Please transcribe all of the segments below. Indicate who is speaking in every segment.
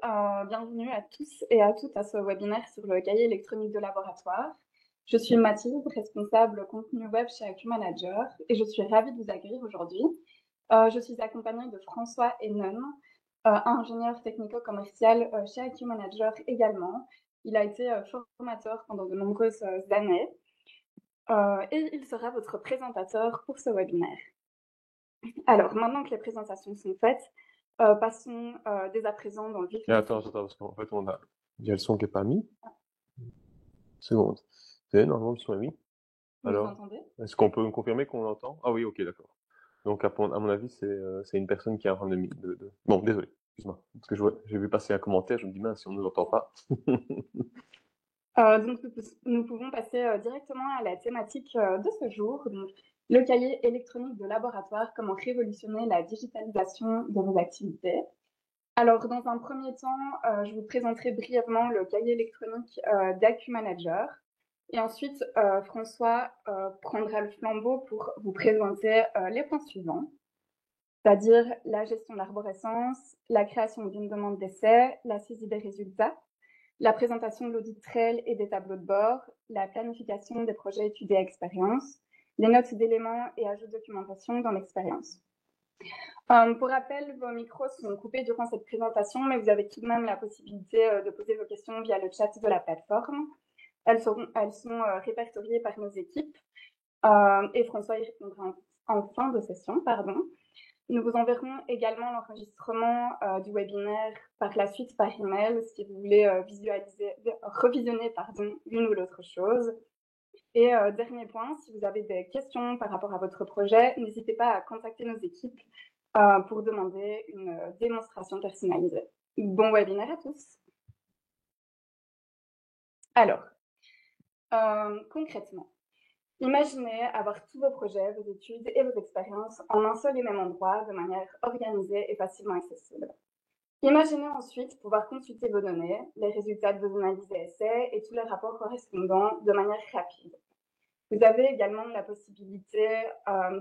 Speaker 1: bienvenue à tous et à toutes à ce webinaire sur le cahier électronique de laboratoire. Je suis Mathilde, responsable contenu web chez IQ Manager et je suis ravie de vous accueillir aujourd'hui. Je suis accompagnée de François Hennen, ingénieur technico-commercial chez IQ Manager également. Il a été formateur pendant de nombreuses années et il sera votre présentateur pour ce webinaire. Alors, maintenant que les présentations sont faites, passons dès à présent dans le vif
Speaker 2: Et
Speaker 1: du
Speaker 2: attends,
Speaker 1: sujet.
Speaker 2: parce qu'en fait, il y a le son qui est pas mis. Une seconde. C'est normalement le son est mis.
Speaker 1: Vous nous
Speaker 2: Alors,
Speaker 1: entendez?
Speaker 2: est-ce qu'on peut me confirmer qu'on l'entend? Ah oui, ok, d'accord. Donc, à mon avis, c'est une personne qui est en train Bon, désolé, excuse-moi. Parce que j'ai vu passer un commentaire, je me dis, mince, si on ne nous entend pas.
Speaker 1: Donc, nous pouvons passer directement à la thématique de ce jour, donc le cahier électronique de laboratoire, comment révolutionner la digitalisation de vos activités. Alors, dans un premier temps, je vous présenterai brièvement le cahier électronique d'Acu Manager. Et ensuite, François prendra le flambeau pour vous présenter les points suivants, c'est-à-dire la gestion de l'arborescence, la création d'une demande d'essai, la saisie des résultats, la présentation de l'audit trail et des tableaux de bord, la planification des projets études et expériences, les notes d'éléments et ajouts de documentation dans l'expérience. Pour rappel, vos micros sont coupés durant cette présentation, mais vous avez tout de même la possibilité de poser vos questions via le chat de la plateforme. Elles sont répertoriées par nos équipes et François y répondra en fin de session. Nous vous enverrons également l'enregistrement du webinaire par la suite par email si vous voulez revisionner l'une ou l'autre chose. Et dernier point, si vous avez des questions par rapport à votre projet, n'hésitez pas à contacter nos équipes pour demander une démonstration personnalisée. Bon webinaire à tous. Alors, concrètement, imaginez avoir tous vos projets, vos études et vos expériences en un seul et même endroit de manière organisée et facilement accessible. Imaginez ensuite pouvoir consulter vos données, les résultats de vos analyses et essais et tous les rapports correspondants de manière rapide. Vous avez également la possibilité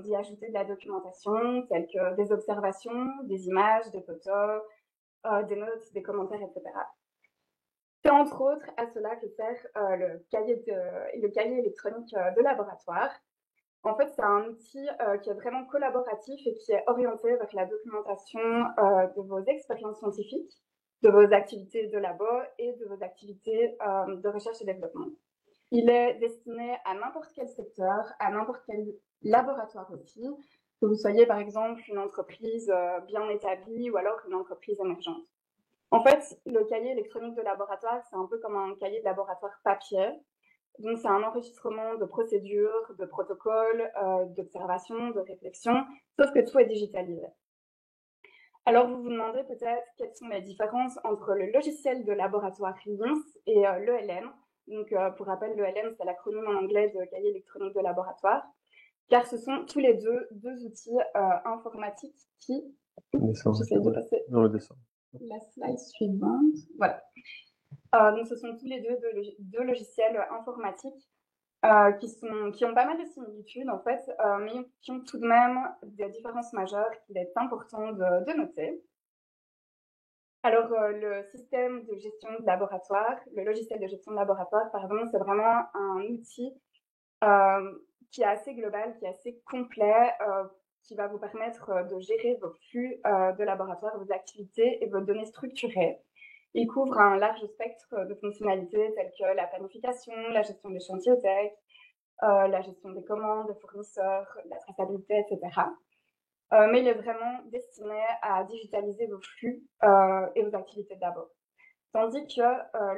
Speaker 1: d'y ajouter de la documentation, telle que des observations, des images, des photos, des notes, des commentaires, etc. C'est entre autres à cela que sert le cahier électronique de laboratoire. En fait, c'est un outil qui est vraiment collaboratif et qui est orienté vers la documentation de vos expériences scientifiques, de vos activités de labo et de vos activités de recherche et développement. Il est destiné à n'importe quel secteur, à n'importe quel laboratoire aussi, que vous soyez par exemple une entreprise bien établie ou alors une entreprise émergente. En fait, le cahier électronique de laboratoire, c'est un peu comme un cahier de laboratoire papier. Donc, c'est un enregistrement de procédures, de protocoles, d'observations, de réflexions, sauf que tout est digitalisé. Alors, vous vous demandez peut-être quelles sont les différences entre le logiciel de laboratoire LIMS et l'ELM. Donc, pour rappel, l'ELM, c'est l'acronyme en anglais de cahier électronique de laboratoire, car ce sont tous les deux outils informatiques qui... J'essaie de passer la slide suivante. Voilà. Donc, ce sont tous les deux logiciels informatiques qui ont pas mal de similitudes en fait, mais qui ont tout de même des différences majeures qu'il est important de noter. Alors, le système de gestion de laboratoire, le logiciel de gestion de laboratoire, pardon, c'est vraiment un outil qui est assez global, qui est assez complet, qui va vous permettre de gérer vos flux de laboratoire, vos activités et vos données structurées. Il couvre un large spectre de fonctionnalités telles que la planification, la gestion des chantiers tech, la gestion des commandes, des fournisseurs, la traçabilité, etc. Mais il est vraiment destiné à digitaliser vos flux et vos activités de labo. Tandis que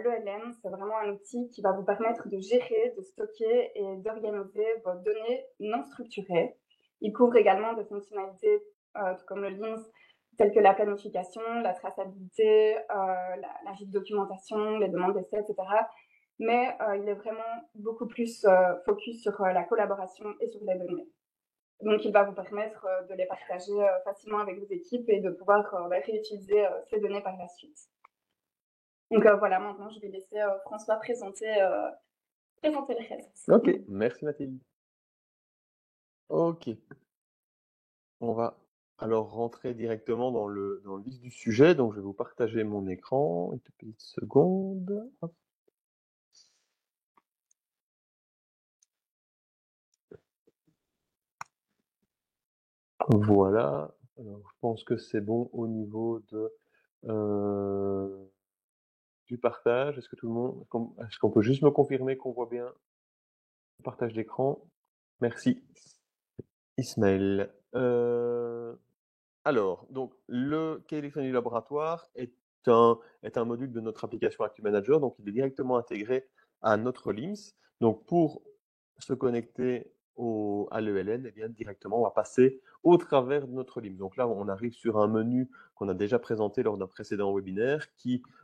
Speaker 1: l'ELM, c'est vraiment un outil qui va vous permettre de gérer, de stocker et d'organiser vos données non structurées. Il couvre également des fonctionnalités comme le LIMS, telles que la planification, la traçabilité, la documentation, les demandes d'essais, etc. Mais il est vraiment beaucoup plus focus sur la collaboration et sur les données. Donc, il va vous permettre de les partager facilement avec vos équipes et de pouvoir réutiliser ces données par la suite. Donc voilà, maintenant je vais laisser François présenter le reste.
Speaker 2: Ok, merci Mathilde. Ok, on va alors rentrer directement dans le vif du sujet. Donc, je vais vous partager mon écran. Une toute petite seconde. Hop. Voilà. Alors, je pense que c'est bon au niveau euh, du partage. Est-ce que tout le monde, est-ce qu'on peut juste me confirmer qu'on voit bien le partage d'écran? Merci, Ismaël. Alors, donc, le cahier électronique du laboratoire est un module de notre application Active Manager, donc il est directement intégré à notre LIMS. Donc, pour se connecter à l'ELN, eh bien, directement, on va passer au travers de notre LIMS. Donc là, on arrive sur un menu qu'on a déjà présenté lors d'un précédent webinaire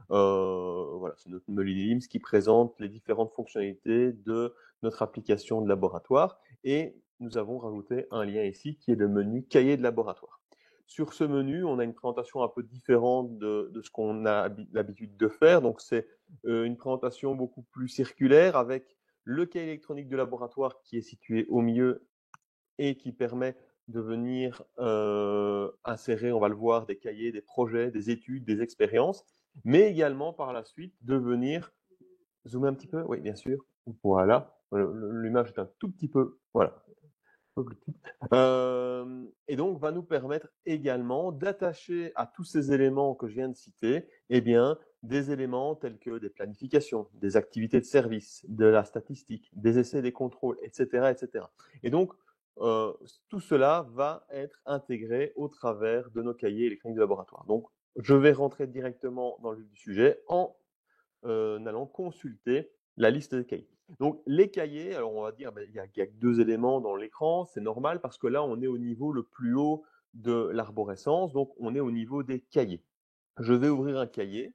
Speaker 2: voilà, c'est notre menu LIMS qui présente les différentes fonctionnalités de notre application de laboratoire. Et nous avons rajouté un lien ici qui est le menu cahier de laboratoire. Sur ce menu, on a une présentation un peu différente de ce qu'on a l'habitude de faire. Donc, c'est une présentation beaucoup plus circulaire avec le cahier électronique de laboratoire qui est situé au milieu et qui permet de venir insérer, on va le voir, des cahiers, des projets, des études, des expériences, mais également par la suite de venir zoomer un petit peu. Oui, bien sûr. Voilà. L'image est un tout petit peu. Voilà. Et donc, va nous permettre également d'attacher à tous ces éléments que je viens de citer, eh bien, des éléments tels que des planifications, des activités de service, de la statistique, des essais, des contrôles, etc., etc. Et donc, tout cela va être intégré au travers de nos cahiers électroniques de laboratoire. Donc, je vais rentrer directement dans le vif du sujet en allant consulter la liste des cahiers. Donc, les cahiers, alors on va dire, il y a que deux éléments dans l'écran, c'est normal parce que là, on est au niveau le plus haut de l'arborescence, donc on est au niveau des cahiers. Je vais ouvrir un cahier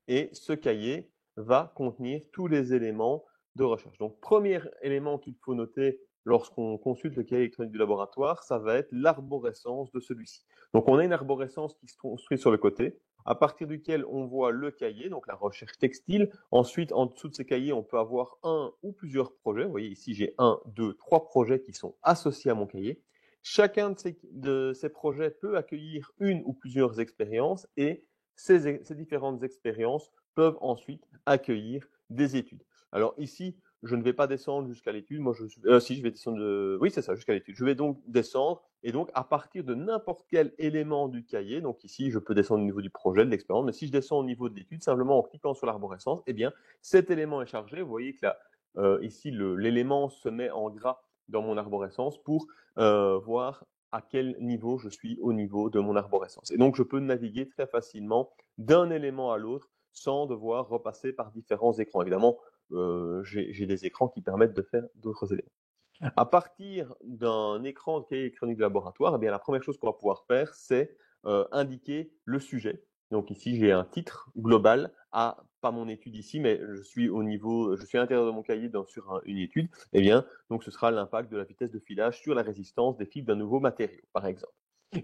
Speaker 2: et ce cahier va contenir tous les éléments de recherche. Donc, premier élément qu'il faut noter lorsqu'on consulte le cahier électronique du laboratoire, ça va être l'arborescence de celui-ci. Donc, on a une arborescence qui se construit sur le côté, à partir duquel on voit le cahier, donc la recherche textile. Ensuite, en dessous de ces cahiers, on peut avoir un ou plusieurs projets. Vous voyez ici, j'ai un, deux, trois projets qui sont associés à mon cahier. Chacun de ces projets peut accueillir une ou plusieurs expériences et ces différentes expériences peuvent ensuite accueillir des études. Alors ici, je ne vais pas descendre jusqu'à l'étude. Moi, si je vais descendre, oui, c'est ça, jusqu'à l'étude. Je vais donc descendre et donc à partir de n'importe quel élément du cahier. Donc ici, je peux descendre au niveau du projet, de l'expérience, mais si je descends au niveau de l'étude, simplement en cliquant sur l'arborescence, eh bien, cet élément est chargé. Vous voyez que là, ici, l'élément se met en gras dans mon arborescence pour voir à quel niveau je suis au niveau de mon arborescence. Et donc, je peux naviguer très facilement d'un élément à l'autre sans devoir repasser par différents écrans. Évidemment, j'ai des écrans qui permettent de faire d'autres éléments. À partir d'un écran de cahier électronique de laboratoire, eh bien, la première chose qu'on va pouvoir faire, c'est indiquer le sujet. Donc ici, j'ai un titre global à, pas mon étude ici, mais je suis à l'intérieur de mon cahier sur une étude. Eh bien, donc ce sera l'impact de la vitesse de filage sur la résistance des fibres d'un nouveau matériau, par exemple.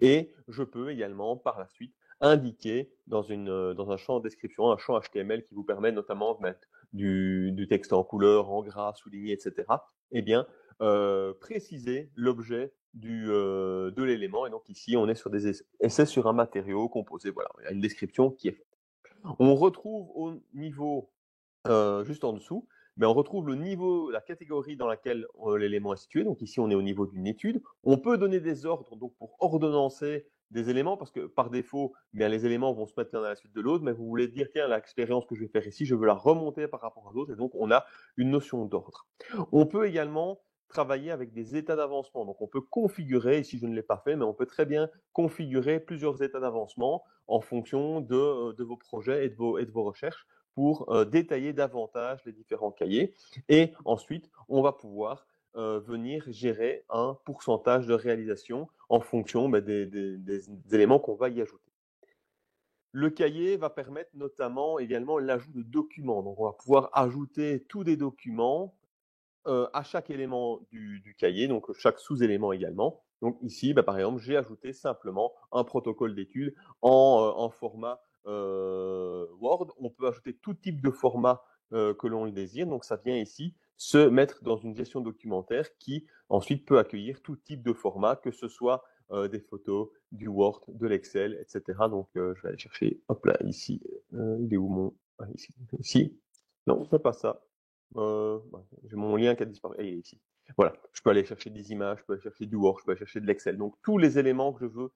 Speaker 2: Et je peux également, par la suite, indiquer dans un champ de description, un champ HTML qui vous permet notamment de mettre du texte en couleur, en gras, souligné, etc. Eh bien, préciser l'objet de l'élément. Et donc ici, on est sur des essais sur un matériau composé. Voilà, il y a une description qui est faite. On retrouve au niveau, juste en dessous, mais on retrouve le niveau, la catégorie dans laquelle l'élément est situé. Donc ici, on est au niveau d'une étude. On peut donner des ordres donc pour ordonnancer des éléments, parce que par défaut, bien, les éléments vont se mettre l'un à la suite de l'autre, mais vous voulez dire, tiens, l'expérience que je vais faire ici, je veux la remonter par rapport à d'autres, et donc on a une notion d'ordre. On peut également travailler avec des états d'avancement. Donc on peut configurer, ici je ne l'ai pas fait, mais on peut très bien configurer plusieurs états d'avancement en fonction de vos projets et de vos recherches pour détailler davantage les différents cahiers. Et ensuite, on va pouvoir venir gérer un pourcentage de réalisation en fonction des éléments qu'on va y ajouter. Le cahier va permettre notamment également l'ajout de documents. Donc, on va pouvoir ajouter tous des documents à chaque élément du cahier, donc chaque sous-élément également. Donc ici, par exemple, j'ai ajouté simplement un protocole d'étude en format Word. On peut ajouter tout type de format que l'on le désire. Donc ça vient ici se mettre dans une gestion documentaire qui ensuite peut accueillir tout type de format, que ce soit des photos, du Word, de l'Excel, etc. Donc, je vais aller chercher, hop là, ici, il est où mon... Ah, ici. Non, c'est pas ça. J'ai mon lien qui a disparu. Il est ici. Voilà, je peux aller chercher des images, je peux aller chercher du Word, je peux aller chercher de l'Excel. Donc, tous les éléments que je veux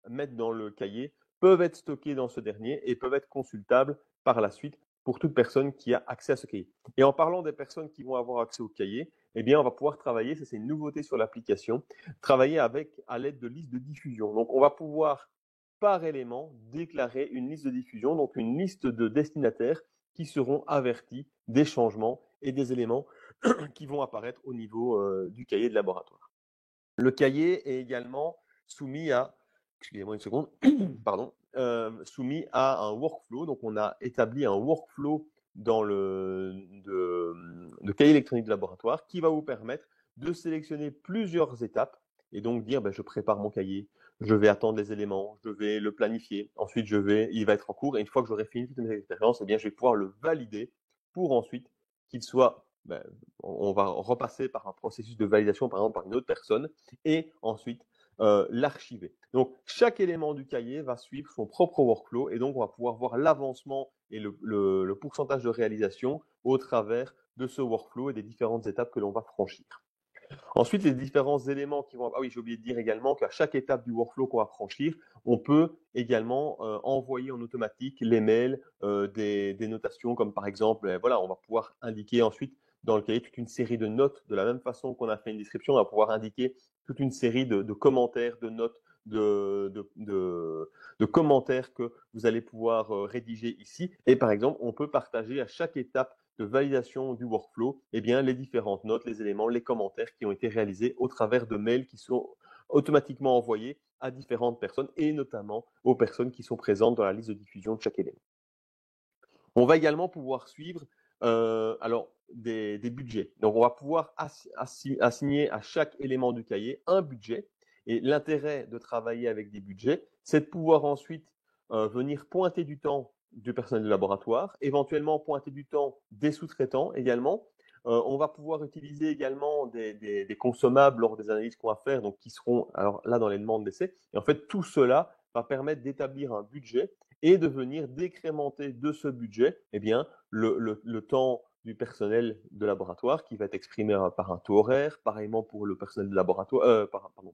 Speaker 2: mettre dans le cahier peuvent être stockés dans ce dernier et peuvent être consultables par la suite pour toute personne qui a accès à ce cahier. Et en parlant des personnes qui vont avoir accès au cahier, eh bien, on va pouvoir travailler, ça c'est une nouveauté sur l'application, travailler à l'aide de listes de diffusion. Donc, on va pouvoir, par élément, déclarer une liste de diffusion, donc une liste de destinataires qui seront avertis des changements et des éléments qui vont apparaître au niveau du cahier de laboratoire. Le cahier est également soumis à, excusez-moi une seconde, pardon, soumis à un workflow. Donc, on a établi un workflow dans le cahier électronique de laboratoire qui va vous permettre de sélectionner plusieurs étapes et donc dire, je prépare mon cahier, je vais attendre les éléments, je vais le planifier, ensuite il va être en cours et une fois que j'aurai fini toutes mes expériences, je vais pouvoir le valider pour ensuite qu'il soit, on va repasser par un processus de validation, par exemple, par une autre personne et ensuite l'archiver. Donc, chaque élément du cahier va suivre son propre workflow et donc on va pouvoir voir l'avancement et le pourcentage de réalisation au travers de ce workflow et des différentes étapes que l'on va franchir. Ensuite, les différents éléments qui vont... Ah oui, j'ai oublié de dire également qu'à chaque étape du workflow qu'on va franchir, on peut également envoyer en automatique les mails, des notations comme par exemple, voilà, on va pouvoir indiquer ensuite dans le cahier toute une série de notes. De la même façon qu'on a fait une description, on va pouvoir indiquer toute une série de commentaires, de notes, de commentaires que vous allez pouvoir rédiger ici. Et par exemple, on peut partager à chaque étape de validation du workflow, les différentes notes, les éléments, les commentaires qui ont été réalisés au travers de mails qui sont automatiquement envoyés à différentes personnes et notamment aux personnes qui sont présentes dans la liste de diffusion de chaque élément. On va également pouvoir suivre des budgets. Donc, on va pouvoir assigner à chaque élément du cahier un budget. Et l'intérêt de travailler avec des budgets, c'est de pouvoir ensuite venir pointer du temps du personnel de laboratoire, éventuellement pointer du temps des sous-traitants également. On va pouvoir utiliser également des consommables lors des analyses qu'on va faire, donc qui seront alors là dans les demandes d'essai. Et en fait, tout cela va permettre d'établir un budget et de venir décrémenter de ce budget le temps du personnel de laboratoire qui va être exprimé par un taux horaire, pareillement pour le personnel de laboratoire,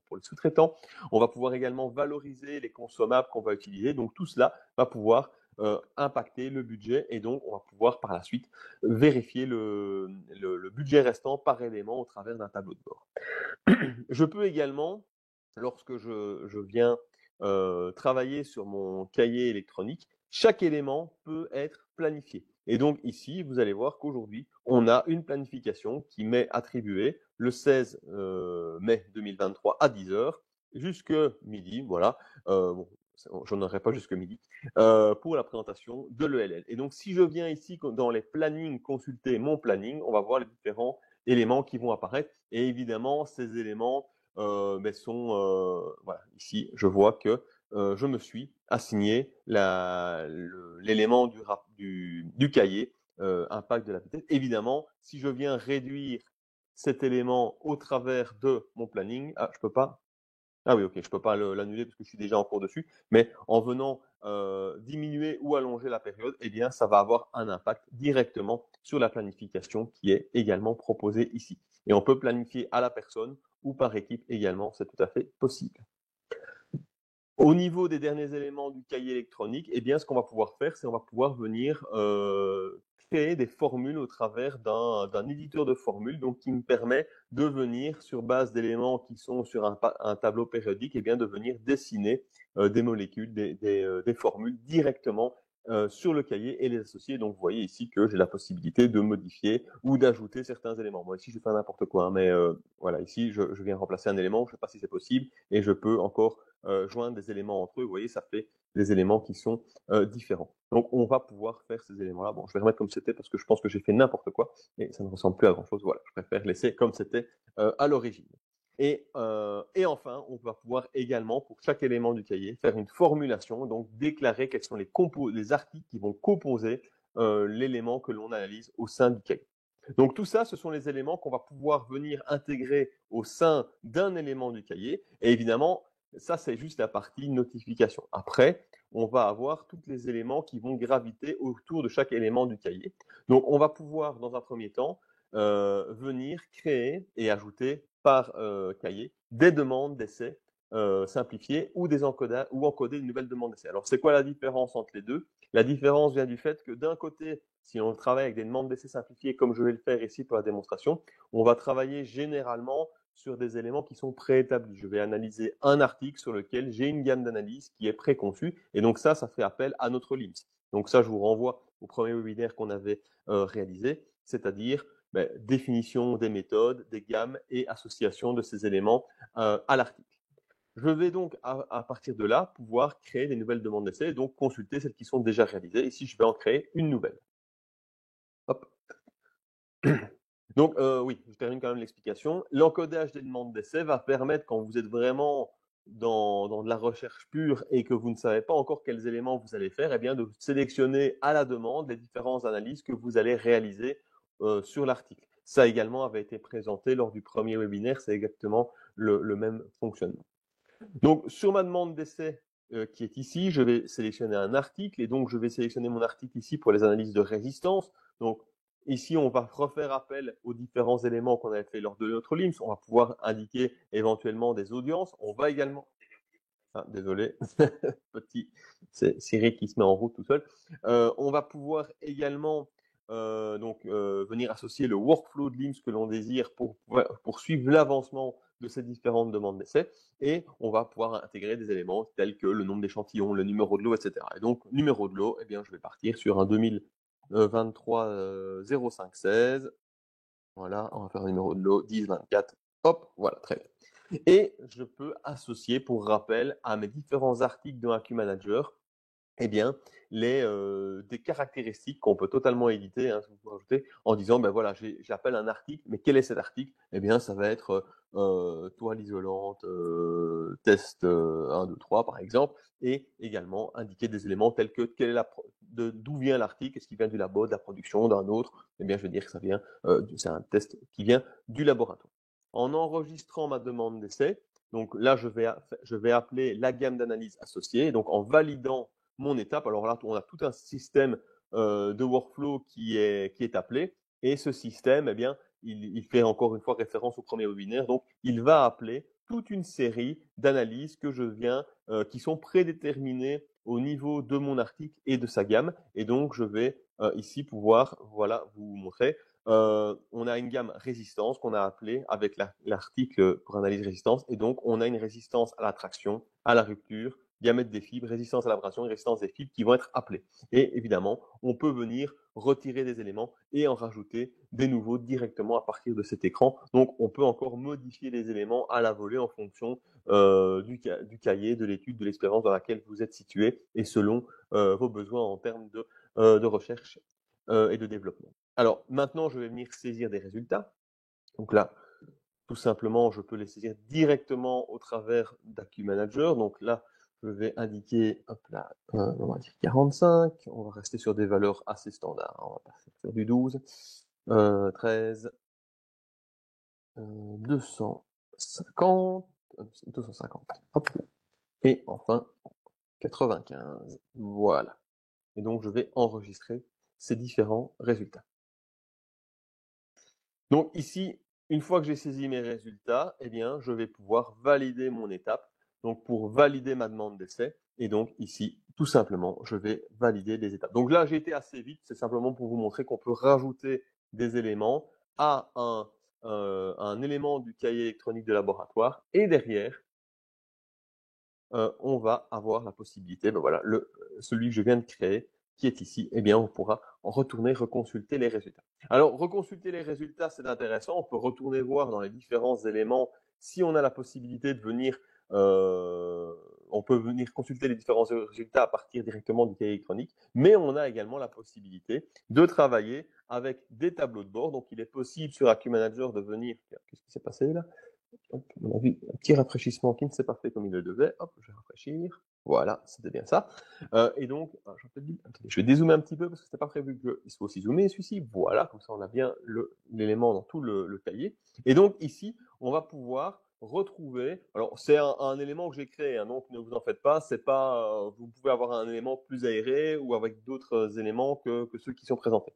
Speaker 2: pour les sous-traitants. On va pouvoir également valoriser les consommables qu'on va utiliser. Donc tout cela va pouvoir impacter le budget et donc on va pouvoir par la suite vérifier le budget restant par élément au travers d'un tableau de bord. Je peux également, lorsque je viens travailler sur mon cahier électronique, chaque élément peut être planifié. Et donc ici, vous allez voir qu'aujourd'hui, on a une planification qui m'est attribuée le 16 mai 2023 à 10 h jusque midi, voilà. Je n'aurai pas jusque midi, pour la présentation de l'ELL. Et donc, si je viens ici dans les plannings consulter mon planning, on va voir les différents éléments qui vont apparaître. Et évidemment, ces éléments voilà, ici, je vois que je me suis assigné l'élément du cahier, impact de la vitesse. Évidemment, si je viens réduire cet élément au travers de mon planning, je peux pas. Ah oui, ok, je peux pas l'annuler parce que je suis déjà en cours dessus, mais en venant diminuer ou allonger la période, ça va avoir un impact directement sur la planification qui est également proposée ici. Et on peut planifier à la personne ou par équipe également, c'est tout à fait possible. Au niveau des derniers éléments du cahier électronique, ce qu'on va pouvoir faire, c'est on va pouvoir venir créer des formules au travers d'un éditeur de formules, donc qui me permet de venir, sur base d'éléments qui sont sur un tableau périodique, de venir dessiner des molécules, des formules directement sur le cahier et les associer. Donc, vous voyez ici que j'ai la possibilité de modifier ou d'ajouter certains éléments. Moi, ici, je fais n'importe quoi, mais voilà, ici, je viens remplacer un élément, je ne sais pas si c'est possible, et je peux encore joindre des éléments entre eux. Vous voyez, ça fait des éléments qui sont différents. Donc, on va pouvoir faire ces éléments-là. Bon, je vais remettre comme c'était parce que je pense que j'ai fait n'importe quoi et ça ne ressemble plus à grand-chose. Voilà, je préfère laisser comme c'était à l'origine. Et enfin, on va pouvoir également, pour chaque élément du cahier, faire une formulation, donc déclarer quels sont les articles qui vont composer l'élément que l'on analyse au sein du cahier. Donc tout ça, ce sont les éléments qu'on va pouvoir venir intégrer au sein d'un élément du cahier. Et évidemment, ça, c'est juste la partie notification. Après, on va avoir tous les éléments qui vont graviter autour de chaque élément du cahier. Donc on va pouvoir, dans un premier temps, venir créer et ajouter par cahier des demandes d'essai simplifiées ou encoder une nouvelle demande d'essai. Alors c'est quoi la différence entre les deux? La différence vient du fait que d'un côté, si on travaille avec des demandes d'essai simplifiées, comme je vais le faire ici pour la démonstration, on va travailler généralement sur des éléments qui sont préétablis. Je vais analyser un article sur lequel j'ai une gamme d'analyse qui est préconçue. Et donc ça fait appel à notre LIMS. Donc ça, je vous renvoie au premier webinaire qu'on avait réalisé, c'est-à-dire définition des méthodes, des gammes et association de ces éléments à l'article. Je vais donc, à partir de là, pouvoir créer des nouvelles demandes d'essai et donc consulter celles qui sont déjà réalisées. Ici, je vais en créer une nouvelle. Hop. Donc, oui, je termine quand même l'explication. L'encodage des demandes d'essai va permettre, quand vous êtes vraiment dans de la recherche pure et que vous ne savez pas encore quels éléments vous allez faire, eh bien, de sélectionner à la demande les différentes analyses que vous allez réaliser sur l'article. Ça également avait été présenté lors du premier webinaire, c'est exactement le même fonctionnement. Donc, sur ma demande d'essai qui est ici, je vais sélectionner un article et donc je vais sélectionner mon article ici pour les analyses de résistance. Donc, ici, on va refaire appel aux différents éléments qu'on avait fait lors de notre LIMS. On va pouvoir indiquer éventuellement des audiences. On va également... Ah, désolé, c'est Siri qui se met en route tout seul. On va pouvoir également venir associer le workflow de LIMS que l'on désire pour suivre l'avancement de ces différentes demandes d'essai. Et on va pouvoir intégrer des éléments tels que le nombre d'échantillons, le numéro de lot, etc. Et donc, numéro de lot, eh bien, je vais partir sur un 2023 05 16. Voilà, on va faire un numéro de lot 10 24. Hop, voilà, très bien. Et je peux associer, pour rappel, à mes différents articles de AQ Manager, eh bien, des caractéristiques qu'on peut totalement éditer, hein, si vous rajoutez, en disant, ben voilà, j'appelle un article, mais quel est cet article? Eh bien, ça va être toile isolante, test 1, 2, 3, par exemple, et également indiquer des éléments tels que d'où vient l'article, est-ce qu'il vient du labo, de la production, d'un autre? Eh bien, je vais dire que ça vient, c'est un test qui vient du laboratoire. En enregistrant ma demande d'essai, donc là, je vais appeler la gamme d'analyse associée, donc en validant mon étape. Alors là, on a tout un système de workflow qui est appelé. Et ce système, eh bien, il fait encore une fois référence au premier webinaire. Donc, il va appeler toute une série d'analyses que je viens, qui sont prédéterminées au niveau de mon article et de sa gamme. Et donc, je vais ici pouvoir, voilà, vous montrer. On a une gamme résistance qu'on a appelée avec l'article pour analyse résistance. Et donc, on a une résistance à la traction, à la rupture, diamètre des fibres, résistance à l'abrasion et résistance des fibres qui vont être appelés. Et évidemment, on peut venir retirer des éléments et en rajouter des nouveaux directement à partir de cet écran. Donc, on peut encore modifier les éléments à la volée en fonction du cahier, de l'étude, de l'expérience dans laquelle vous êtes situé et selon vos besoins en termes de recherche et de développement. Alors, maintenant, je vais venir saisir des résultats. Donc là, tout simplement, je peux les saisir directement au travers d'AQ Manager. Donc là, je vais indiquer, hop là, on va dire 45. On va rester sur des valeurs assez standards. On va pas faire du 12, 13, 250, 250. Hop. Et enfin, 95. Voilà. Et donc, je vais enregistrer ces différents résultats. Donc ici, une fois que j'ai saisi mes résultats, eh bien, je vais pouvoir valider mon étape. Donc pour valider ma demande d'essai, et donc ici, tout simplement, je vais valider les étapes. Donc là, j'ai été assez vite, c'est simplement pour vous montrer qu'on peut rajouter des éléments à un élément du cahier électronique de laboratoire, et derrière, on va avoir la possibilité, ben voilà, celui que je viens de créer, qui est ici, eh bien, on pourra en retourner reconsulter les résultats. Alors, reconsulter les résultats, c'est intéressant. On peut retourner voir dans les différents éléments si on a la possibilité de venir, on peut venir consulter les différents résultats à partir directement du cahier électronique, mais on a également la possibilité de travailler avec des tableaux de bord. Donc, il est possible sur AQ Manager de venir, qu'est-ce qui s'est passé là? Hop, on a vu un petit rafraîchissement qui ne s'est pas fait comme il le devait. Hop, je vais rafraîchir. Voilà, c'était bien ça. Et donc, attendez, je vais dézoomer un petit peu parce que c'était pas prévu qu'il soit aussi zoomé celui-ci. Voilà, comme ça on a bien l'élément dans tout le cahier. Et donc ici, on va pouvoir retrouver. Alors c'est un élément que j'ai créé, hein, donc ne vous en faites pas. C'est pas, vous pouvez avoir un élément plus aéré ou avec d'autres éléments que ceux qui sont présentés.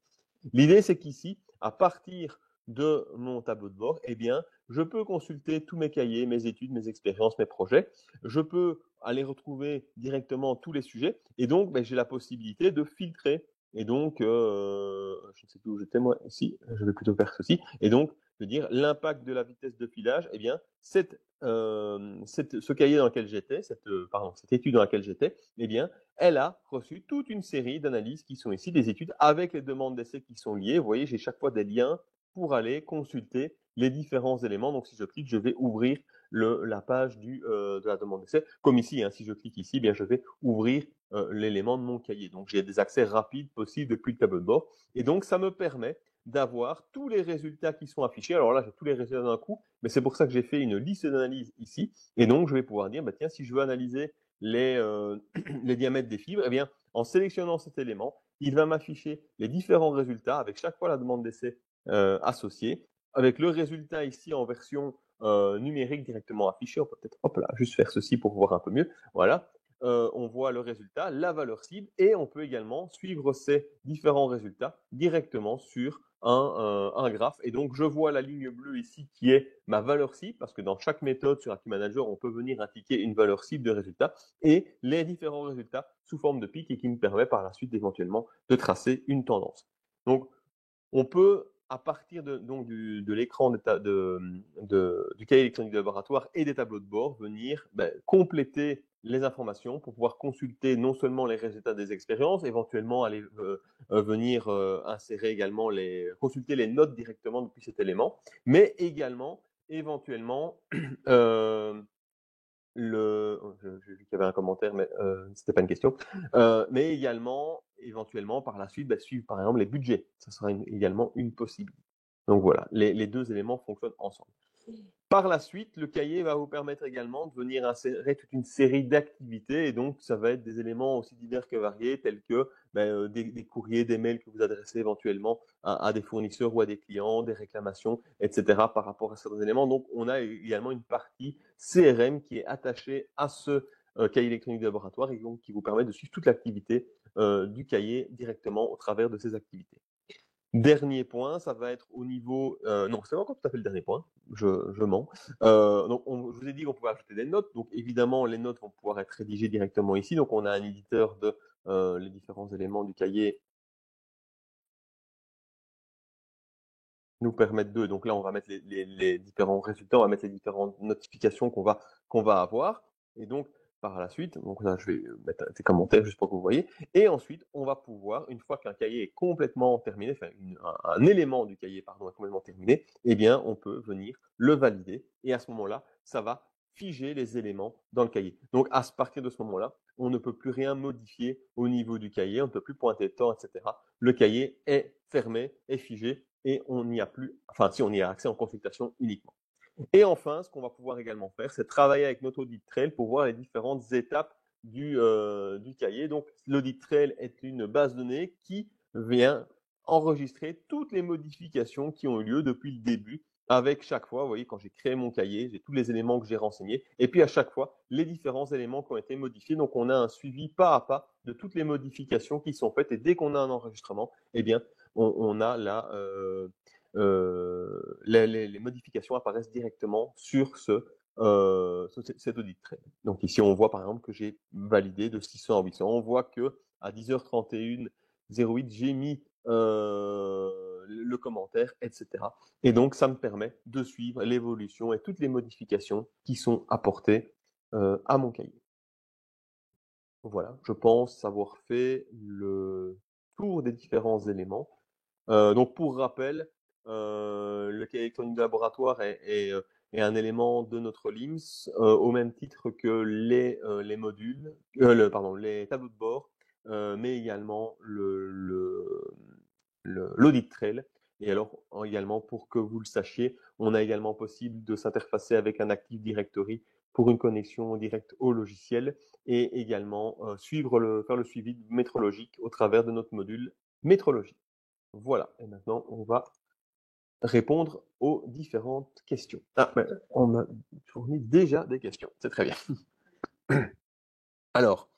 Speaker 2: L'idée, c'est qu'ici, à partir de mon tableau de bord, eh bien, je peux consulter tous mes cahiers, mes études, mes expériences, mes projets. Je peux aller retrouver directement tous les sujets. Et donc, ben, j'ai la possibilité de filtrer. Et donc, je ne sais plus où j'étais moi ici, je vais plutôt faire ceci. Et donc, je veux dire, l'impact de la vitesse de filage, eh bien, ce cahier dans lequel j'étais, cette étude dans laquelle j'étais, eh bien, elle a reçu toute une série d'analyses qui sont ici, des études avec les demandes d'essai qui sont liées. Vous voyez, j'ai chaque fois des liens pour aller consulter les différents éléments. Donc, si je clique, je vais ouvrir la page de la demande d'essai. Comme ici, hein, si je clique ici, bien, je vais ouvrir l'élément de mon cahier. Donc, j'ai des accès rapides possibles depuis le tableau de bord. Et donc, ça me permet d'avoir tous les résultats qui sont affichés. Alors là, j'ai tous les résultats d'un coup, mais c'est pour ça que j'ai fait une liste d'analyse ici. Et donc, je vais pouvoir dire, bah, tiens, si je veux analyser les diamètres des fibres, eh bien, en sélectionnant cet élément, il va m'afficher les différents résultats avec chaque fois la demande d'essai associée, avec le résultat ici en version numérique directement affiché. On peut peut-être hop là, juste faire ceci pour voir un peu mieux. Voilà. On voit le résultat, la valeur cible, et on peut également suivre ces différents résultats directement sur un graphe. Et donc, je vois la ligne bleue ici qui est ma valeur cible, parce que dans chaque méthode sur Active Manager, on peut venir indiquer une valeur cible de résultat et les différents résultats sous forme de pic et qui me permet par la suite éventuellement de tracer une tendance. Donc, on peut, à partir de l'écran du cahier électronique de laboratoire et des tableaux de bord, venir compléter les informations pour pouvoir consulter non seulement les résultats des expériences, éventuellement aller venir insérer également consulter les notes directement depuis cet élément, mais également éventuellement j'ai vu qu'il y avait un commentaire, mais c'était pas une question. Mais également, éventuellement, par la suite, suivre par exemple les budgets. Ça sera également une possibilité. Donc voilà, les deux éléments fonctionnent ensemble. Par la suite, le cahier va vous permettre également de venir insérer toute une série d'activités et donc ça va être des éléments aussi divers que variés tels que des courriers, des mails que vous adressez éventuellement à des fournisseurs ou à des clients, des réclamations, etc. par rapport à certains éléments. Donc on a également une partie CRM qui est attachée à ce cahier électronique de laboratoire et donc qui vous permet de suivre toute l'activité du cahier directement au travers de ces activités. Dernier point, ça va être au niveau. Non, c'est pas encore tout à fait le dernier point, je mens. Donc, je vous ai dit qu'on pouvait ajouter des notes. Donc, évidemment, les notes vont pouvoir être rédigées directement ici. Donc, on a un éditeur de les différents éléments du cahier nous permettent de. Donc là, on va mettre les différents résultats, on va mettre les différentes notifications qu'on va avoir. Et donc, par la suite, donc là, je vais mettre des commentaires juste pour que vous voyez. Et ensuite, on va pouvoir, une fois qu'un cahier est complètement terminé, enfin, un élément du cahier, pardon, est complètement terminé, eh bien, on peut venir le valider. Et à ce moment-là, ça va figer les éléments dans le cahier. Donc, à partir de ce moment-là, on ne peut plus rien modifier au niveau du cahier, on ne peut plus pointer de temps, etc. Le cahier est fermé, est figé, et on n'y a plus, enfin, si on y a accès en consultation uniquement. Et enfin, ce qu'on va pouvoir également faire, c'est travailler avec notre audit trail pour voir les différentes étapes du cahier. Donc, l'audit trail est une base de données qui vient enregistrer toutes les modifications qui ont eu lieu depuis le début. Avec chaque fois, vous voyez, quand j'ai créé mon cahier, j'ai tous les éléments que j'ai renseignés. Et puis à chaque fois, les différents éléments qui ont été modifiés. Donc, on a un suivi pas à pas de toutes les modifications qui sont faites. Et dès qu'on a un enregistrement, eh bien, on a les modifications apparaissent directement sur cet audit trail. Donc ici, on voit par exemple que j'ai validé de 600 à 800. On voit que à 10h31-08, j'ai mis le commentaire, etc. Et donc, ça me permet de suivre l'évolution et toutes les modifications qui sont apportées à mon cahier. Voilà, je pense avoir fait le tour des différents éléments. Donc pour rappel, le cahier électronique de laboratoire est un élément de notre LIMS au même titre que les modules, les tableaux de bord, mais également l'audit trail. Et alors également pour que vous le sachiez, on a également possible de s'interfacer avec un Active Directory pour une connexion directe au logiciel et également faire le suivi métrologique au travers de notre module métrologie. Voilà, et maintenant on va répondre aux différentes questions. Ah, mais on m'a fourni déjà des questions, c'est très bien. Alors,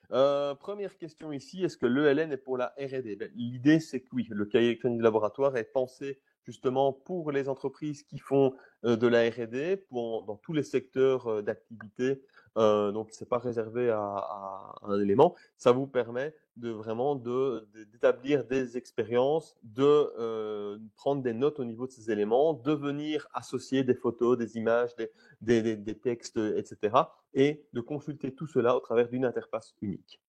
Speaker 2: première question ici, est-ce que l'ELN est pour la R&D? L'idée, c'est que oui, le cahier électronique de laboratoire est pensé justement pour les entreprises qui font de la R&D, dans tous les secteurs d'activité. Donc, c'est pas réservé à un élément. Ça vous permet vraiment d'établir des expériences, de prendre des notes au niveau de ces éléments, de venir associer des photos, des images, des textes, etc. et de consulter tout cela au travers d'une interface unique.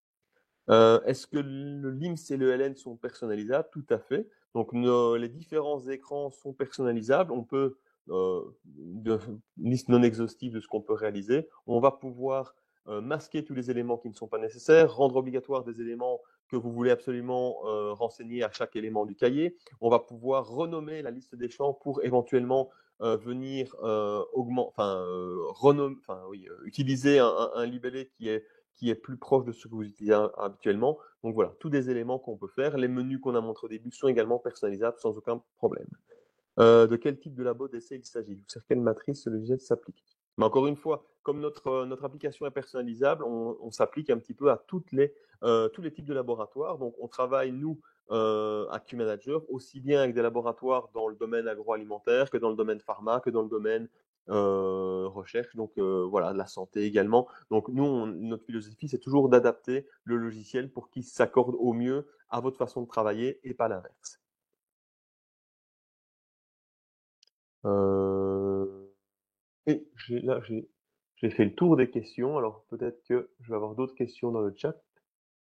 Speaker 2: Est-ce que le LIMS et le LN sont personnalisables? Tout à fait. Donc, les différents écrans sont personnalisables. On peut, une liste non exhaustive de ce qu'on peut réaliser. On va pouvoir masquer tous les éléments qui ne sont pas nécessaires, rendre obligatoire des éléments que vous voulez absolument renseigner à chaque élément du cahier. On va pouvoir renommer la liste des champs pour éventuellement venir utiliser un libellé qui est plus proche de ce que vous utilisez habituellement. Donc voilà, tous des éléments qu'on peut faire. Les menus qu'on a montrés au début sont également personnalisables sans aucun problème. De quel type de labo d'essai il s'agit? Sur quelle matrice ce logiciel s'applique? Mais encore une fois, comme notre application est personnalisable, on s'applique un petit peu à tous les types de laboratoires. Donc, on travaille, nous, à QManager, aussi bien avec des laboratoires dans le domaine agroalimentaire que dans le domaine pharma, que dans le domaine recherche, donc voilà, de la santé également. Donc, nous, notre philosophie, c'est toujours d'adapter le logiciel pour qu'il s'accorde au mieux à votre façon de travailler et pas l'inverse. Et j'ai fait le tour des questions, alors peut-être que je vais avoir d'autres questions dans le chat.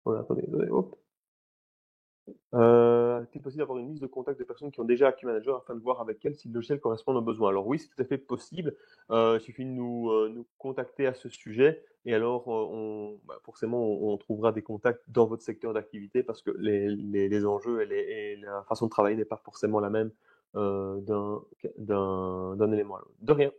Speaker 2: Voilà, attendez, hop. Est-il possible d'avoir une liste de contacts de personnes qui ont déjà QManager afin de voir avec elles si le logiciel correspond à nos besoins? Alors oui, c'est tout à fait possible. Il suffit de nous contacter à ce sujet et alors forcément on trouvera des contacts dans votre secteur d'activité parce que les enjeux et la façon de travailler n'est pas forcément la même d'un élément à l'autre. De rien.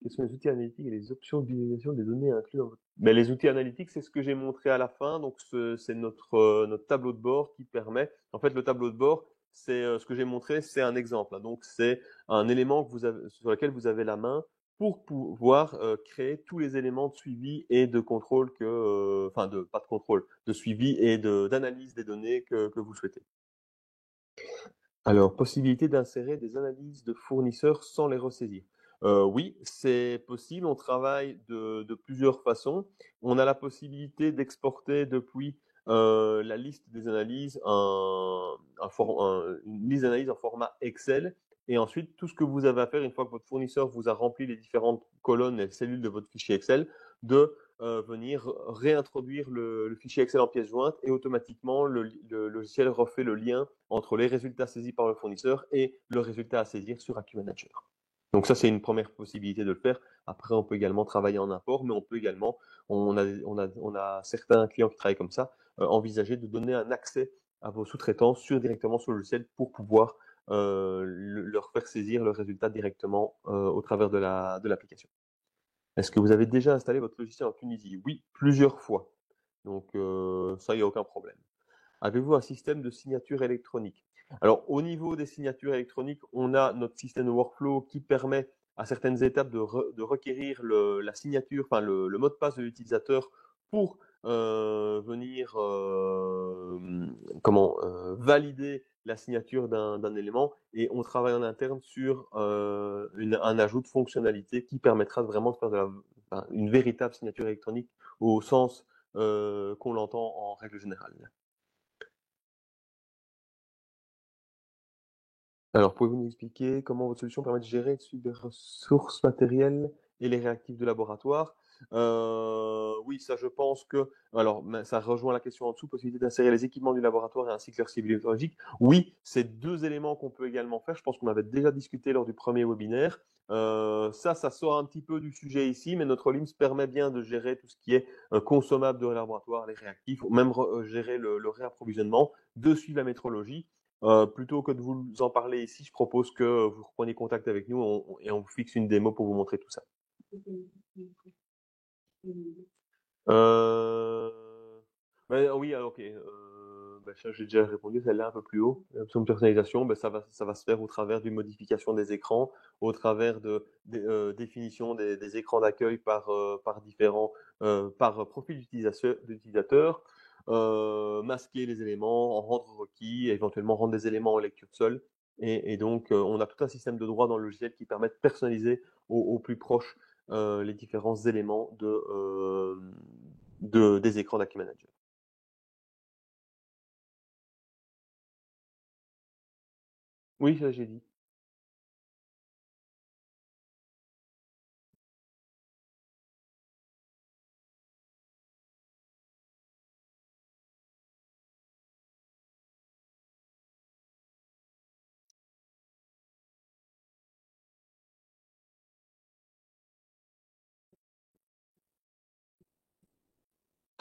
Speaker 2: Quels sont les outils analytiques et les options d'utilisation des données inclus dans votre... Mais les outils analytiques, c'est ce que j'ai montré à la fin. Donc, c'est notre tableau de bord qui permet... En fait, le tableau de bord, c'est ce que j'ai montré, c'est un exemple. Donc, c'est un élément que sur lequel vous avez la main pour pouvoir créer tous les éléments de suivi et de contrôle pas de contrôle, de suivi et d'analyse des données que vous souhaitez. Alors, possibilité d'insérer des analyses de fournisseurs sans les ressaisir. Oui, c'est possible. On travaille de plusieurs façons. On a la possibilité d'exporter depuis la liste des analyses une liste d'analyse en format Excel. Et ensuite, tout ce que vous avez à faire, une fois que votre fournisseur vous a rempli les différentes colonnes et cellules de votre fichier Excel, de venir réintroduire le fichier Excel en pièce jointe et automatiquement, le logiciel refait le lien entre les résultats saisis par le fournisseur et le résultat à saisir sur AccuManager. Donc ça, c'est une première possibilité de le faire. Après, on peut également travailler en import, mais on peut également, on a certains clients qui travaillent comme ça, envisager de donner un accès à vos sous-traitants directement sur le logiciel pour pouvoir leur faire saisir le résultat directement au travers de l'application. Est-ce que vous avez déjà installé votre logiciel en Tunisie? Oui, plusieurs fois. Donc ça, il n'y a aucun problème. Avez-vous un système de signature électronique? Alors, au niveau des signatures électroniques, on a notre système de workflow qui permet à certaines étapes de requérir la signature, enfin le mot de passe de l'utilisateur pour venir valider la signature d'un élément et on travaille en interne sur un ajout de fonctionnalité qui permettra vraiment de faire une véritable signature électronique au sens qu'on l'entend en règle générale. Alors, pouvez-vous nous expliquer comment votre solution permet de gérer et de suivre les ressources matérielles et les réactifs de laboratoire? Oui, ça, je pense que... Alors, ça rejoint la question en dessous, possibilité d'insérer les équipements du laboratoire et ainsi que leur cible biologique. Oui, c'est deux éléments qu'on peut également faire. Je pense qu'on avait déjà discuté lors du premier webinaire. Ça sort un petit peu du sujet ici, mais notre LIMS permet bien de gérer tout ce qui est consommable de laboratoire, les réactifs, même gérer le réapprovisionnement, de suivre la métrologie. Plutôt que de vous en parler ici, je propose que vous repreniez contact avec nous et on vous fixe une démo pour vous montrer tout ça. Euh, oui, alors, ok. Ça, j'ai déjà répondu, celle-là un peu plus haut. L'option de personnalisation, ça va se faire au travers d'une modification des écrans, au travers de définition des écrans d'accueil par différents, par profil d'utilisateur, masquer les éléments, en rendre requis, éventuellement rendre des éléments en lecture seule. Et donc, on a tout un système de droit dans le logiciel qui permet de personnaliser au plus proche les différents éléments des écrans d'Acquis Manager. Oui, ça j'ai dit.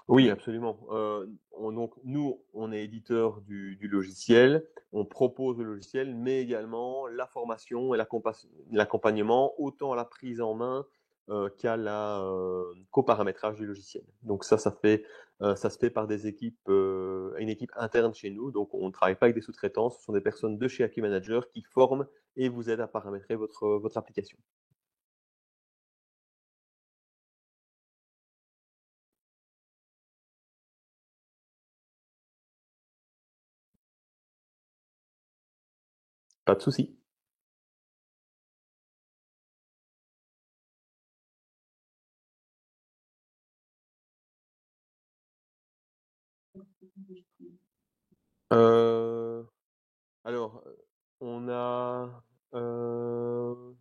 Speaker 2: Oui, absolument. Donc, nous, on est éditeur du logiciel, on propose le logiciel, mais également la formation et l'accompagnement, autant à la prise en main qu'au paramétrage du logiciel. Donc ça se fait par des équipes, une équipe interne chez nous. Donc, on ne travaille pas avec des sous-traitants, ce sont des personnes de chez Acquis Manager qui forment et vous aident à paramétrer votre application. Pas de souci. Euh, Alors, on a. euh,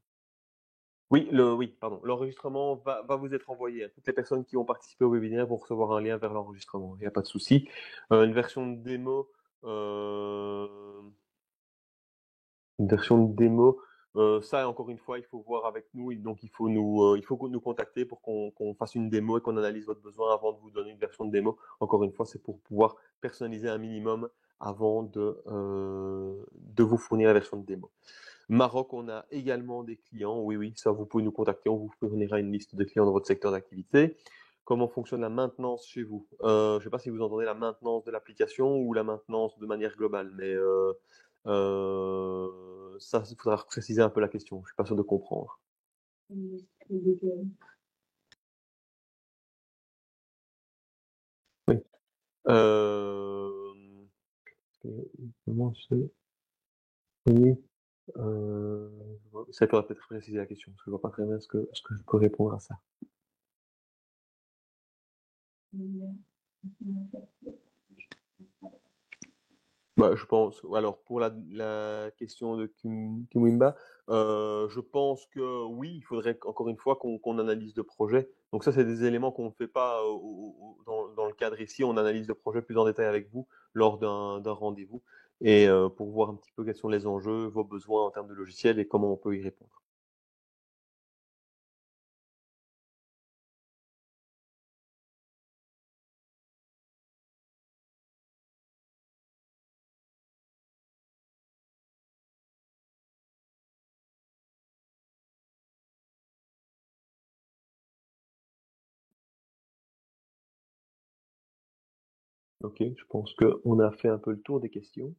Speaker 2: oui, pardon. L'enregistrement va vous être envoyé. Toutes les personnes qui ont participé au webinaire vont recevoir un lien vers l'enregistrement. Il n'y a pas de souci. Une version de démo. euh, une version de démo. Ça, encore une fois, il faut voir avec nous. Donc, il faut nous contacter pour qu'on fasse une démo et qu'on analyse votre besoin avant de vous donner une version de démo. Encore une fois, c'est pour pouvoir personnaliser un minimum avant de vous fournir la version de démo. Maroc, on a également des clients. Oui, oui, ça, vous pouvez nous contacter. On vous fournira une liste de clients dans votre secteur d'activité. Comment fonctionne la maintenance chez vous? Je ne sais pas si vous entendez la maintenance de l'application ou la maintenance de manière globale, mais ça, il faudra préciser un peu la question. Je suis pas sûr de comprendre. Oui. Euh, comment c'est? Oui. Euh, ça faudra peut-être préciser la question, parce que je vois pas très bien ce que je peux répondre à ça. Je pense, alors pour la question de Kimwimba, je pense que oui, il faudrait encore une fois qu'on analyse le projet. Donc ça, c'est des éléments qu'on ne fait pas dans le cadre ici. On analyse le projet plus en détail avec vous lors d'un rendez-vous et pour voir un petit peu quels sont les enjeux, vos besoins en termes de logiciel et comment on peut y répondre. Ok, je pense qu'on a fait un peu le tour des questions.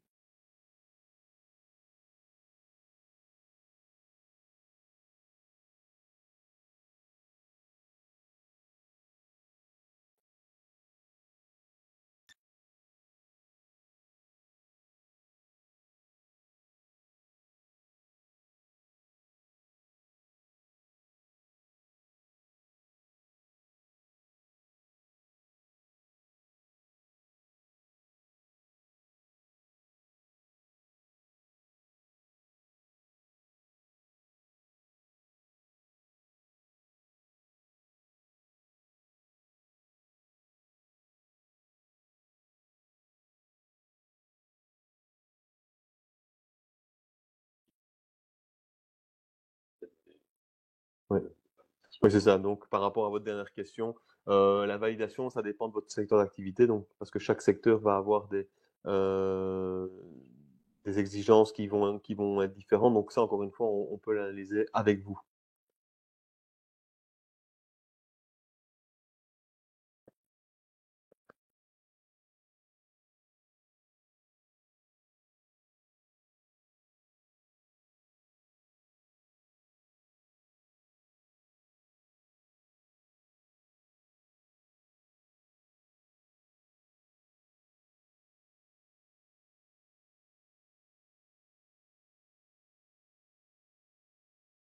Speaker 2: Ouais. Oui, c'est ça. Donc, par rapport à votre dernière question, la validation, ça dépend de votre secteur d'activité. Donc, parce que chaque secteur va avoir euh, des exigences qui vont être différentes. Donc, ça, encore une fois, on peut l'analyser avec vous.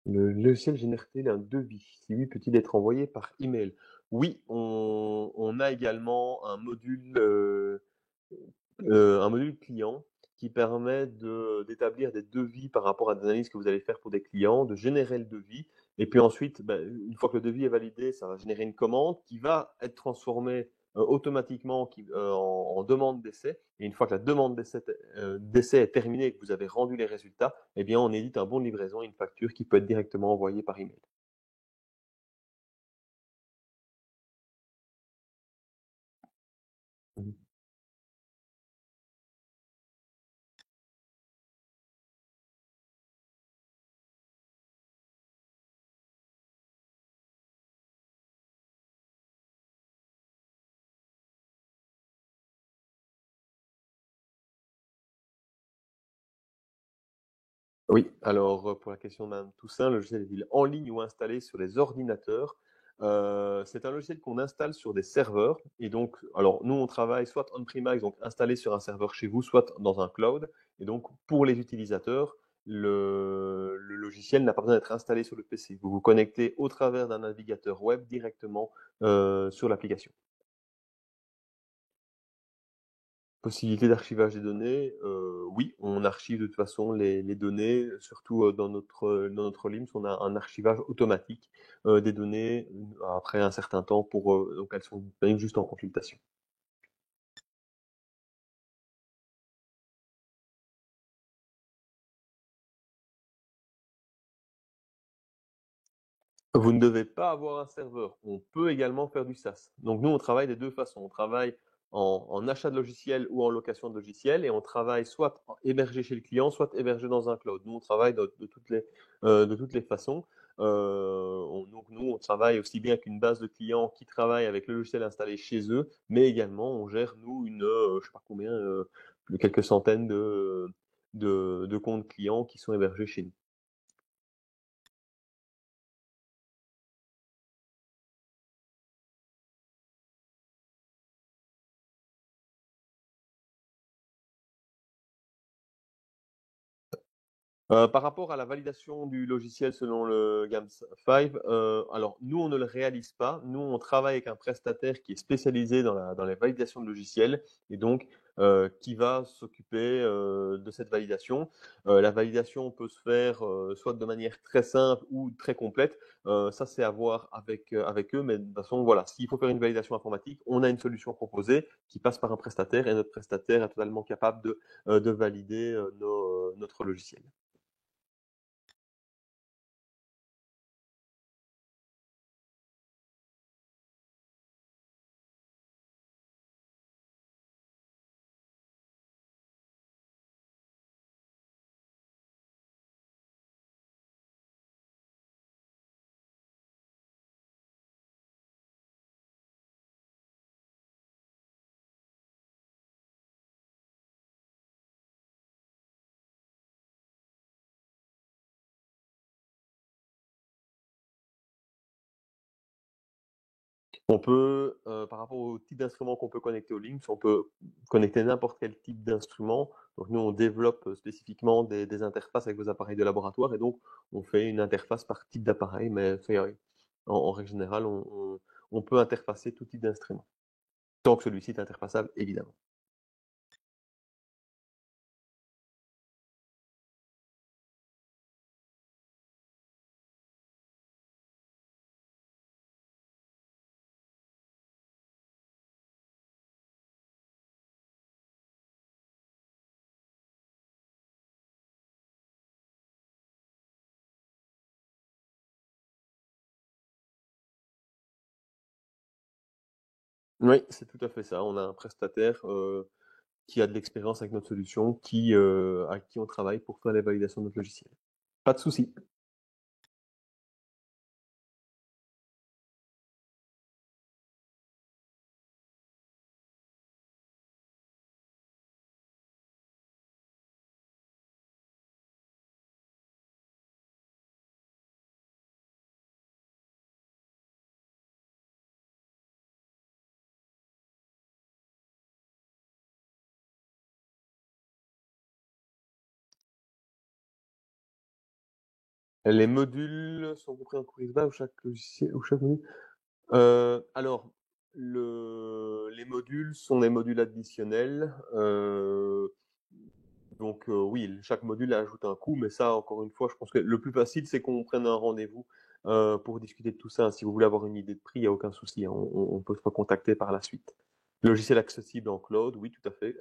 Speaker 2: Le logiciel génère-t-il un devis? Si oui, peut-il être envoyé par email? Oui, on a également un module client qui permet d'établir des devis par rapport à des analyses que vous allez faire pour des clients, de générer le devis et puis ensuite, bah, une fois que le devis est validé, ça va générer une commande qui va être transformée, automatiquement en demande d'essai et une fois que la demande d'essai est terminée et que vous avez rendu les résultats, eh bien, on édite un bon de livraison et une facture qui peut être directement envoyée par email. Mmh. Oui, alors, pour la question de madame Toussaint, le logiciel est-il en ligne ou installé sur les ordinateurs? C'est un logiciel qu'on installe sur des serveurs et donc alors nous, on travaille soit on-premise, donc installé sur un serveur chez vous, soit dans un cloud et donc pour les utilisateurs, le logiciel n'a pas besoin d'être installé sur le PC. Vous vous connectez au travers d'un navigateur web directement, sur l'application. Possibilité d'archivage des données, oui, on archive de toute façon les données, surtout, dans notre LIMS, on a un archivage automatique, des données, après un certain temps donc elles sont disponibles juste en consultation. Vous ne devez pas avoir un serveur. On peut également faire du SaaS. Donc nous, on travaille des 2 façons. On travaille en achat de logiciels ou en location de logiciels et on travaille soit hébergé chez le client, soit hébergé dans un cloud. Nous, on travaille de toutes les façons. Donc nous, on travaille aussi bien qu'une base de clients qui travaillent avec le logiciel installé chez eux, mais également on gère, nous, je sais pas combien, quelques centaines de comptes clients qui sont hébergés chez nous. Par rapport à la validation du logiciel selon le GAMS5, alors nous, on ne le réalise pas. Nous, on travaille avec un prestataire qui est spécialisé dans les validations de logiciels et donc qui va s'occuper de cette validation. La validation peut se faire soit de manière très simple ou très complète. Ça, c'est à voir avec eux, mais de toute façon, voilà, s'il faut faire une validation informatique, on a une solution proposée qui passe par un prestataire et notre prestataire est totalement capable de valider notre logiciel. Par rapport au type d'instrument qu'on peut connecter au Linux, on peut connecter n'importe quel type d'instrument. Donc nous, on développe spécifiquement des interfaces avec vos appareils de laboratoire et donc on fait une interface par type d'appareil, mais en règle générale, on peut interfacer tout type d'instrument, tant que celui-ci est interfaçable, évidemment. Oui, c'est tout à fait ça. On a un prestataire qui a de l'expérience avec notre solution, à qui on travaille pour faire les validations de notre logiciel. Pas de souci. Les modules sont compris en cours bas ou chaque logiciel ou chaque module. Alors, les modules sont des modules additionnels. Donc oui, chaque module ajoute un coût, mais ça, encore une fois, je pense que le plus facile, c'est qu'on prenne un rendez-vous pour discuter de tout ça. Si vous voulez avoir une idée de prix, il n'y a aucun souci, hein. On peut se recontacter par la suite. Logiciel accessible en cloud, oui, tout à fait.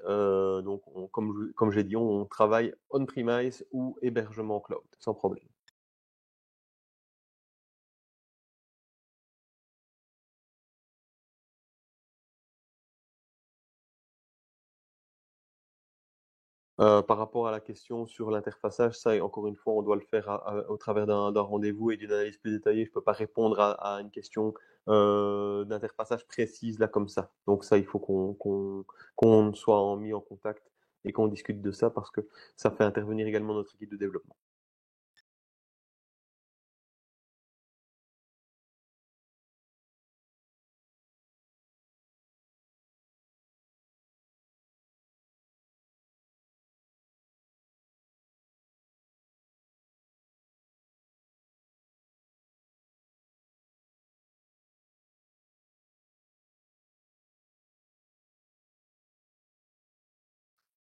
Speaker 2: Donc, comme j'ai dit, on travaille on-premise ou hébergement cloud, sans problème. Par rapport à la question sur l'interfaçage, ça, encore une fois, on doit le faire au travers d'un rendez-vous et d'une analyse plus détaillée. Je peux pas répondre à une question d'interfaçage précise là comme ça. Donc ça, il faut qu'on soit mis en contact et qu'on discute de ça parce que ça fait intervenir également notre équipe de développement.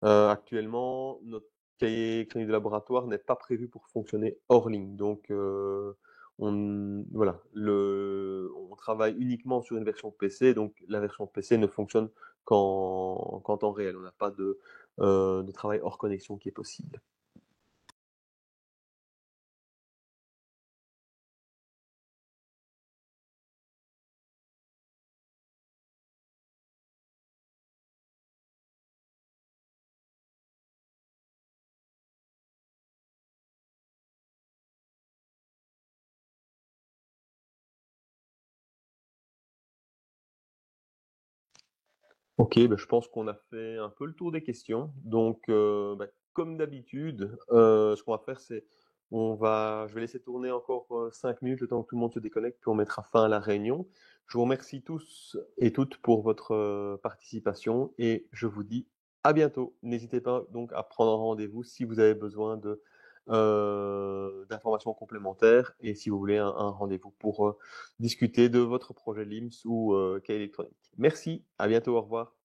Speaker 2: Actuellement, notre cahier clinique de laboratoire n'est pas prévu pour fonctionner hors ligne. Donc, voilà, on travaille uniquement sur une version PC. Donc, la version PC ne fonctionne qu'en temps réel. On n'a pas de travail hors connexion qui est possible. Ok, ben, je pense qu'on a fait un peu le tour des questions. Donc, ben, comme d'habitude, ce qu'on va faire, c'est je vais laisser tourner encore 5 minutes le temps que tout le monde se déconnecte, puis on mettra fin à la réunion. Je vous remercie tous et toutes pour votre participation et je vous dis à bientôt. N'hésitez pas donc à prendre rendez-vous si vous avez besoin d'informations complémentaires et si vous voulez un rendez-vous pour discuter de votre projet LIMS ou cahier électronique. Merci, à bientôt, au revoir.